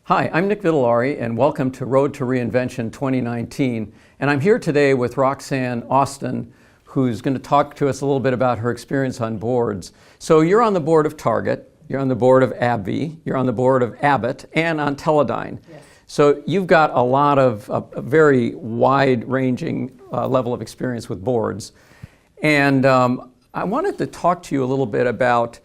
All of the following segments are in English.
Hi, I'm Nick Vitellari, and welcome to Road to Reinvention 2019. And I'm here today with Roxanne Austin, who's going to talk to us a little bit about her experience on boards. So you're on the board of Target, you're on the board of AbbVie, you're on the board of Abbott, and on Teledyne. Yes. So you've got a lot of a very wide-ranging level of experience with boards. And I wanted to talk to you a little bit about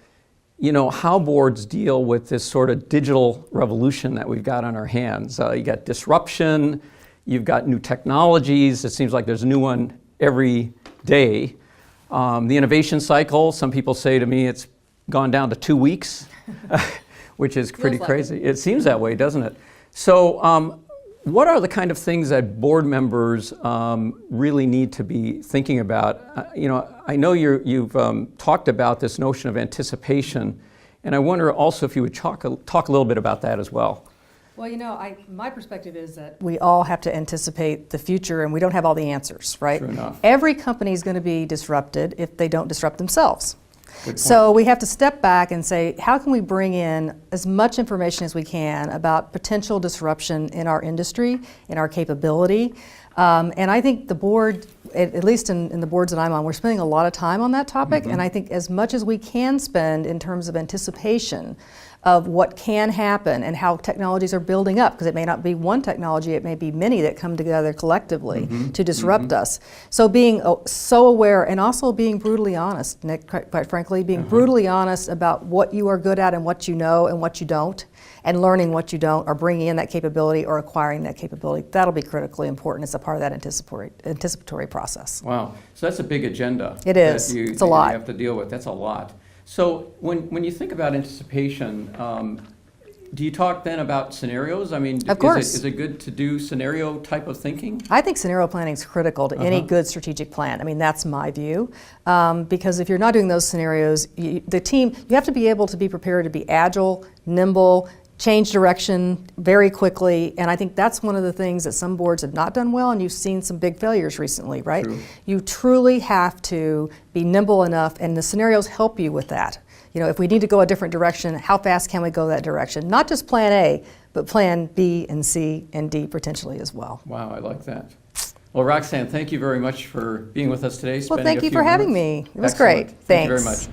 how boards deal with this sort of digital revolution that we've got on our hands. You got disruption, you've got new technologies. It seems like there's a new one every day. The innovation cycle, some people say to me it's gone down to 2 weeks, which is pretty crazy. It seems that way, doesn't it? So what are the kind of things that board members really need to be thinking about? I know you've talked about this notion of anticipation, and I wonder also if you would talk a little bit about that as well. Well, my perspective is that we all have to anticipate the future, and we don't have all the answers, right? True enough. Every company is going to be disrupted if they don't disrupt themselves. So we have to step back and say, how can we bring in as much information as we can about potential disruption in our industry, in our capability? And I think the board, at least in the boards that I'm on, we're spending a lot of time on that topic. Mm-hmm. And I think as much as we can spend in terms of anticipation of what can happen and how technologies are building up, because it may not be one technology, it may be many that come together collectively to disrupt us. So being so aware and also being brutally honest, Nick, quite frankly, being brutally honest about what you are good at and what you know and what you don't, and learning what you don't, or bringing in that capability or acquiring that capability. That'll be critically important as a part of that anticipatory process. Wow, so that's a big agenda. It is. It's a lot. You have to deal with. That's a lot. So when you think about anticipation, do you talk then about scenarios? I mean, of course. Is it good to do scenario type of thinking? I think scenario planning is critical to any good strategic plan. I mean, that's my view. Because if you're not doing those scenarios, you have to be able to be prepared to be agile, nimble, change direction very quickly, and I think that's one of the things that some boards have not done well, and you've seen some big failures recently, right? True. You truly have to be nimble enough, and the scenarios help you with that. If we need to go a different direction, how fast can we go that direction? Not just plan A, but plan B and C and D potentially as well. Wow, I like that. Well, Roxanne, thank you very much for being with us today. Well, thank you for having me. It was great. Thanks. Thank you very much.